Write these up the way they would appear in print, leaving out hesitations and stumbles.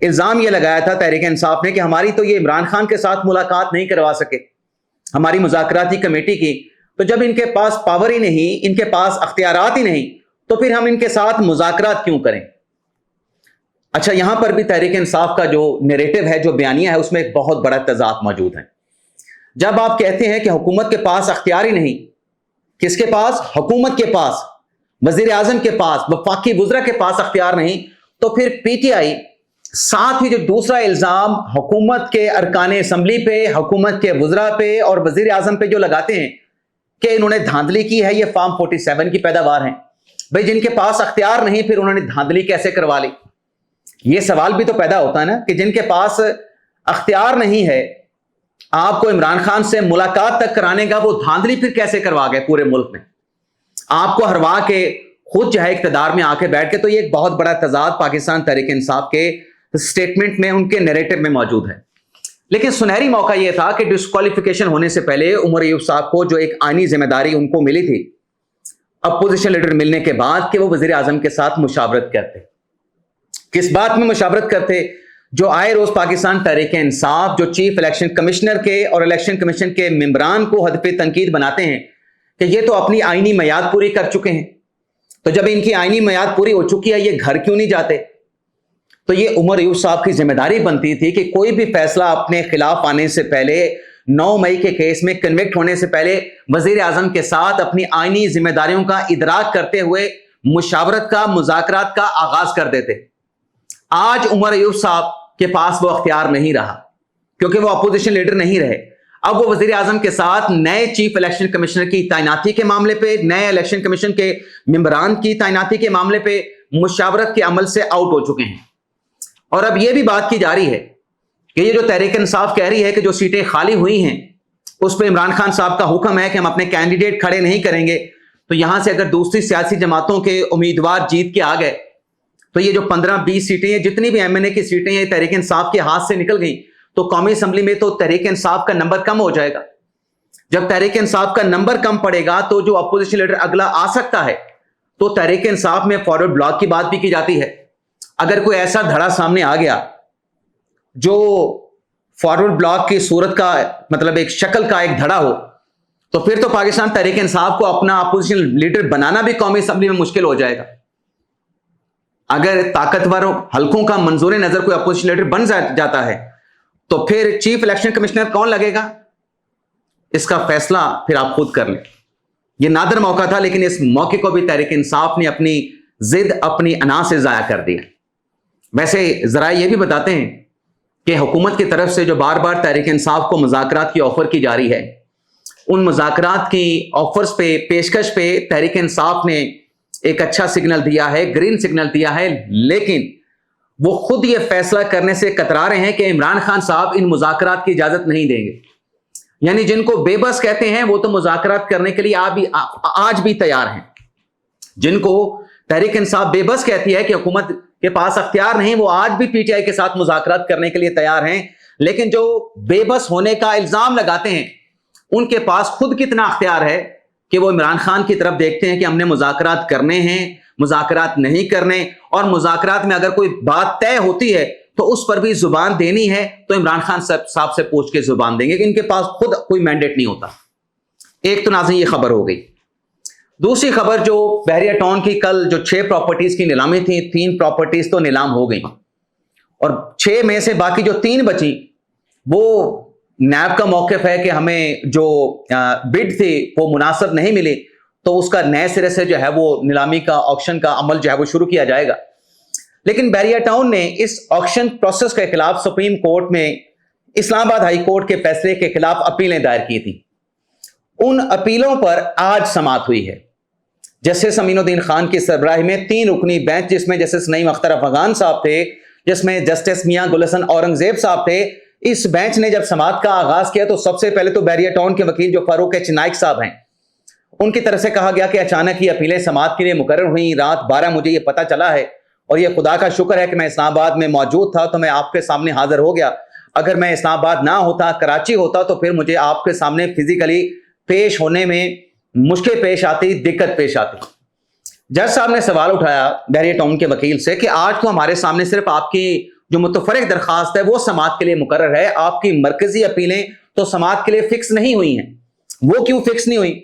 الزام یہ لگایا تھا تحریک انصاف نے کہ ہماری تو یہ عمران خان کے ساتھ ملاقات نہیں کروا سکے ہماری مذاکراتی کمیٹی کی، تو جب ان کے پاس پاور ہی نہیں، ان کے پاس اختیارات ہی نہیں، تو پھر ہم ان کے ساتھ مذاکرات کیوں کریں؟ اچھا، یہاں پر بھی تحریک انصاف کا جو نیریٹو ہے، جو بیانیہ ہے، اس میں ایک بہت بڑا تضاد موجود ہے۔ جب آپ کہتے ہیں کہ حکومت کے پاس اختیار ہی نہیں، کس کے پاس؟ حکومت کے پاس، وزیر اعظم کے پاس، وفاقی وزراء کے پاس اختیار نہیں، تو پھر پی ٹی آئی ساتھ ہی جو دوسرا الزام حکومت کے ارکان اسمبلی پہ، حکومت کے وزراء پہ اور وزیر اعظم پہ جو لگاتے ہیں کہ انہوں نے دھاندلی کی ہے، یہ فارم 47 کی پیداوار ہیں۔ بھئی جن کے پاس اختیار نہیں، پھر انہوں نے دھاندلی کیسے کروا لی؟ یہ سوال بھی تو پیدا ہوتا ہے نا کہ جن کے پاس اختیار نہیں ہے آپ کو عمران خان سے ملاقات تک کرانے کا، وہ دھاندلی پھر کیسے کروا گئے پورے ملک میں آپ کو ہروا کے خود جو ہے اقتدار میں آ کے بیٹھ کے؟ تو یہ ایک بہت بڑا تضاد پاکستان تحریک انصاف کے سٹیٹمنٹ میں، ان کے نیریٹو میں موجود ہے۔ لیکن سنہری موقع یہ تھا کہ ڈسکوالیفیکیشن ہونے سے پہلے عمر ایوب صاحب کو جو ایک آئینی ذمہ داری ان کو ملی تھی اپوزیشن لیڈر ملنے کے بعد، کہ وہ وزیر اعظم کے ساتھ مشاورت کرتے۔ کس بات میں مشاورت کرتے؟ جو آئے روز پاکستان تحریک انصاف، جو چیف الیکشن کمشنر کے اور الیکشن کمیشن کے ممبران کو ہدف تنقید بناتے ہیں کہ یہ تو اپنی آئینی میعاد پوری کر چکے ہیں، تو جب ان کی آئینی میعاد پوری ہو چکی ہے یہ گھر کیوں نہیں جاتے؟ تو یہ عمر ایوب صاحب کی ذمہ داری بنتی تھی کہ کوئی بھی فیصلہ اپنے خلاف آنے سے پہلے، 9 مئی کے کیس میں کنوکٹ ہونے سے پہلے، وزیر اعظم کے ساتھ اپنی آئینی ذمہ داریوں کا ادراک کرتے ہوئے مشاورت کا، مذاکرات کا آغاز کر دیتے۔ آج عمر ایوب صاحب کے پاس وہ اختیار نہیں رہا کیونکہ وہ اپوزیشن لیڈر نہیں رہے۔ اب وہ وزیر اعظم کے ساتھ نئے چیف الیکشن کمشنر کی تعیناتی کے معاملے پہ، نئے الیکشن کمیشن کے ممبران کی تعیناتی کے معاملے پہ مشاورت کے عمل سے آؤٹ ہو چکے ہیں۔ اور اب یہ بھی بات کی جا رہی ہے کہ یہ جو تحریک انصاف کہہ رہی ہے کہ جو سیٹیں خالی ہوئی ہیں اس پہ عمران خان صاحب کا حکم ہے کہ ہم اپنے کینڈیڈیٹ کھڑے نہیں کریں گے، تو یہاں سے اگر دوسری سیاسی جماعتوں کے امیدوار جیت کے آ گئے تو یہ جو 15-20 سیٹیں ہیں، جتنی بھی ایم این اے کی سیٹیں ہیں، تحریک انصاف کے ہاتھ سے نکل گئیں، تو قومی اسمبلی میں تو تحریک انصاف کا نمبر کم ہو جائے گا۔ جب تحریک انصاف کا نمبر کم پڑے گا تو جو اپوزیشن لیڈر اگلا آ سکتا ہے، تو تحریک انصاف میں فارورڈ بلاک کی بات بھی کی جاتی ہے۔ اگر کوئی ایسا دھڑا سامنے آ گیا جو فارورڈ بلاک کی صورت کا، مطلب ایک شکل کا ایک دھڑا ہو، تو پھر تو پاکستان تحریک انصاف کو اپنا اپوزیشن لیڈر بنانا بھی قومی اسمبلی میں مشکل ہو جائے گا۔ اگر طاقتور حلقوں کا منظور نظر کوئی اپوزیشن لیڈر بن جاتا ہے تو پھر چیف الیکشن کمشنر کون لگے گا؟ اس کا فیصلہ پھر آپ خود کر لیں۔ یہ نادر موقع تھا، لیکن اس موقع کو بھی تحریک انصاف نے اپنی ضد، اپنی انا سے ضائع کر دیا۔ ویسے ذرائع یہ بھی بتاتے ہیں کہ حکومت کی طرف سے جو بار بار تحریک انصاف کو مذاکرات کی آفر کی جا رہی ہے، ان مذاکرات کی آفرز پہ، پیشکش پہ تحریک انصاف نے ایک اچھا سگنل دیا ہے، گرین سگنل دیا ہے، لیکن وہ خود یہ فیصلہ کرنے سے کترا رہے ہیں کہ عمران خان صاحب ان مذاکرات کی اجازت نہیں دیں گے۔ یعنی جن کو بے بس کہتے ہیں وہ تو مذاکرات کرنے کے لیے آج بھی تیار ہیں۔ جن کو تحریک انصاف بے بس کہتی ہے کہ حکومت کے پاس اختیار نہیں، وہ آج بھی پی ٹی آئی کے ساتھ مذاکرات کرنے کے لیے تیار ہیں۔ لیکن جو بے بس ہونے کا الزام لگاتے ہیں، ان کے پاس خود کتنا اختیار ہے کہ وہ عمران خان کی طرف دیکھتے ہیں کہ ہم نے مذاکرات کرنے ہیں، مذاکرات نہیں کرنے، اور مذاکرات میں اگر کوئی بات طے ہوتی ہے تو اس پر بھی زبان دینی ہے تو عمران خان صاحب سے پوچھ کے زبان دیں گے، کہ ان کے پاس خود کوئی مینڈیٹ نہیں ہوتا۔ ایک تو ناظرین یہ خبر ہو گئی۔ دوسری خبر جو بحریہ ٹاؤن کی، کل جو 6 پراپرٹیز کی نیلامی تھی، 3 پراپرٹیز تو نیلام ہو گئی، اور 6 میں سے باقی جو 3 بچی، وہ نیب کا موقف ہے کہ ہمیں جو بڈ تھی وہ مناسب نہیں ملی، تو اس کا نئے سرے سے جو ہے وہ نیلامی کا، آکشن کا عمل جو ہے وہ شروع کیا جائے گا۔ لیکن بحریہ ٹاؤن نے اس آکشن پروسیس کے خلاف سپریم کورٹ میں اسلام آباد ہائی کورٹ کے فیصلے کے خلاف اپیلیں دائر کی تھیں۔ ان اپیلوں پر آج سماعت ہوئی ہے۔ جسٹس امین الدین خان کی سربراہی میں 3 رکنی بینچ، جس میں جسٹس نعیم اختر افغان صاحب تھے، جس میں جسٹس میاں گل حسن اورنگزیب صاحب تھے، اس بینچ نے جب سماعت کا آغاز کیا تو سب سے پہلے تو بحریہ ٹاؤن کے وکیل جو فاروق ایچ نائک صاحب ہیں، ان کی طرف سے کہا گیا کہ اچانک یہ اپیلیں سماعت کے لیے مقرر ہوئیں، رات 12 مجھے یہ پتہ چلا ہے، اور یہ خدا کا شکر ہے کہ میں اسلام آباد میں موجود تھا تو میں آپ کے سامنے حاضر ہو گیا۔ اگر میں اسلام آباد نہ ہوتا، کراچی ہوتا، تو پھر مجھے آپ کے سامنے فزیکلی پیش ہونے میں مشکل پیش آتی، دقت پیش آتی۔ جج صاحب نے سوال اٹھایا بحریہ ٹاؤن کے وکیل سے کہ آج تو ہمارے سامنے صرف آپ کی جو متفرق درخواست ہے وہ سماعت کے لیے مقرر ہے. آپ کی مرکزی اپیلیں تو سماعت کے لیے فکس نہیں ہوئی ہیں. وہ کیوں فکس نہیں ہوئی؟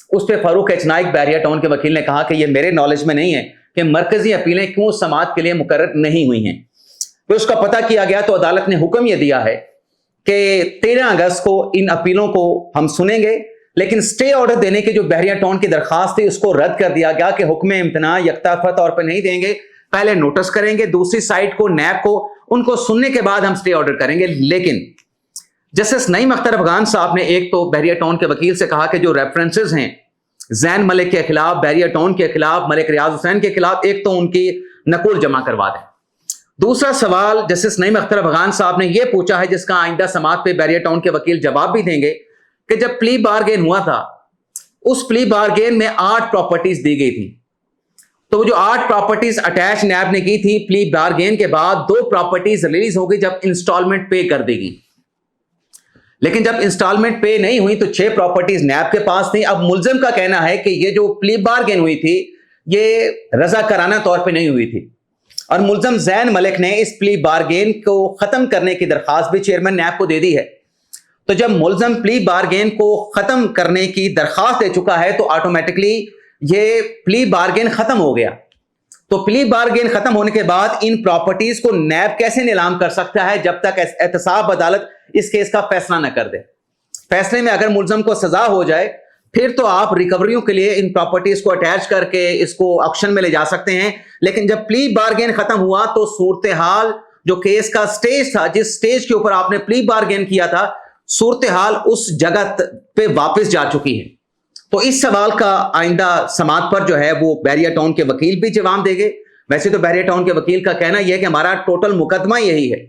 اس پہ فاروق ایچ نائک بحریہ ٹاؤن کے وکیل نے کہا کہ یہ میرے نالج میں نہیں ہے کہ مرکزی اپیلیں کیوں سماعت کے لیے مقرر نہیں ہوئی ہیں. پھر اس کا پتہ کیا گیا تو عدالت نے حکم یہ دیا ہے کہ 13 اگست کو ان اپیلوں کو ہم سنیں گے، لیکن سٹے آرڈر دینے کی جو بحریہ ٹاؤن کی درخواست تھی اس کو رد کر دیا گیا کہ حکم امتناع یکطرفہ طور پر نہیں دیں گے، پہلے نوٹس کریں گے دوسری سائٹ کو، نیب کو، ان کو سننے کے بعد ہم سٹے آرڈر کریں گے. لیکن جسٹس نعیم اختر افغان صاحب نے ایک تو بحریہ ٹاؤن کے وکیل سے کہا کہ جو ریفرنسز ہیں زین ملک کے خلاف، بحریہ ٹاؤن کے خلاف، ملک ریاض حسین کے خلاف، ایک تو ان کی نقول جمع کروا دیں. دوسرا سوال جسٹس نعیم اختر افغان صاحب نے یہ پوچھا ہے جس کا آئندہ سماعت پہ بحریہ ٹاؤن کے وکیل جواب بھی دیں گے کہ جب پلی بارگین ہوا تھا اس پلی بارگین میں 8 پراپرٹیز دی گئی تھی، تو جو 8 پراپرٹیز اٹیچ نیب نے کی تھی، پلی بارگین کے بعد 2 پراپرٹیز ریلیز ہو گئی جب انسٹالمنٹ پے کر دی گئی. لیکن جب انسٹالمنٹ پے نہیں ہوئی تو 6 پراپرٹیز نیب کے پاس تھیں. اب ملزم کا کہنا ہے کہ یہ جو پلی بارگین ہوئی تھی یہ رضاکارانہ طور پہ نہیں ہوئی تھی، اور ملزم زین ملک نے اس پلی بارگین کو ختم کرنے کی درخواست بھی چیئرمین نیب کو دے دی ہے. تو جب ملزم پلی بارگین کو ختم کرنے کی درخواست دے چکا ہے تو آٹومیٹکلی یہ پلی بارگین ختم ہو گیا. تو پلی بارگین ختم ہونے کے بعد ان پراپرٹیز کو نیب کیسے نیلام کر سکتا ہے جب تک احتساب عدالت اس کیس کا فیصلہ نہ کر دے؟ فیصلے میں اگر ملزم کو سزا ہو جائے پھر تو آپ ریکوریوں کے لیے ان پراپرٹیز کو اٹیچ کر کے اس کو آکشن میں لے جا سکتے ہیں. لیکن جب پلی بارگین ختم ہوا تو صورتحال جو کیس کا سٹیج تھا، جس سٹیج کے اوپر آپ نے پلی بارگین کیا تھا، صورتحال اس جگہ پہ واپس جا چکی ہے. تو اس سوال کا آئندہ سماعت پر جو ہے وہ بحریہ ٹاؤن کے وکیل بھی جواب دے گے. ویسے تو بحریہ ٹاؤن کے وکیل کا کہنا یہ ہے کہ ہمارا ٹوٹل مقدمہ یہی ہے،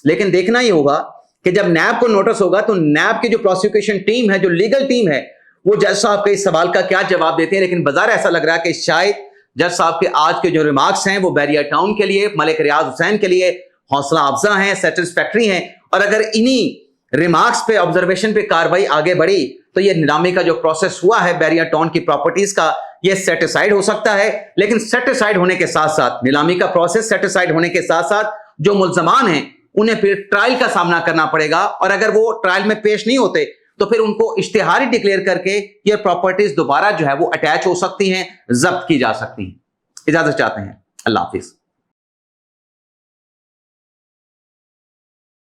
لیکن دیکھنا یہ ہوگا کہ جب نیب کو نوٹس ہوگا تو نیب کی جو پروسیکیوشن ٹیم ہے، جو لیگل ٹیم ہے، وہ جج صاحب کے اس سوال کا کیا جواب دیتے ہیں. لیکن بظاہر ایسا لگ رہا ہے کہ شاید جج صاحب کے آج کے جو ریمارکس ہیں وہ بحریہ ٹاؤن کے لیے، ملک ریاض حسین کے لیے حوصلہ افزا ہیں، سیٹسفیکٹری ہیں. اور اگر انہی ریمارکس پہ، آبزرویشن پہ کاروائی آگے بڑھی تو یہ نیلامی کا جو پروسیس ہوا ہے بحریہ ٹاؤن کی پراپرٹیز کا، یہ سیٹسفائیڈ ہو سکتا ہے. لیکن سیٹسفائیڈ ہونے کے ساتھ ساتھ، نیلامی کا پروسیس سیٹسفائیڈ ہونے کے ساتھ ساتھ جو ملزمان ہیں انہیں پھر ٹرائل کا سامنا کرنا پڑے گا، اور اگر وہ ٹرائل میں پیش نہیں ہوتے تو پھر ان کو اشتہاری ڈکلیئر کر کے یہ پراپرٹیز دوبارہ جو ہے وہ اٹیچ ہو سکتی ہیں، ضبط کی جا سکتی ہیں. اجازت چاہتے ہیں. اللہ حافظ.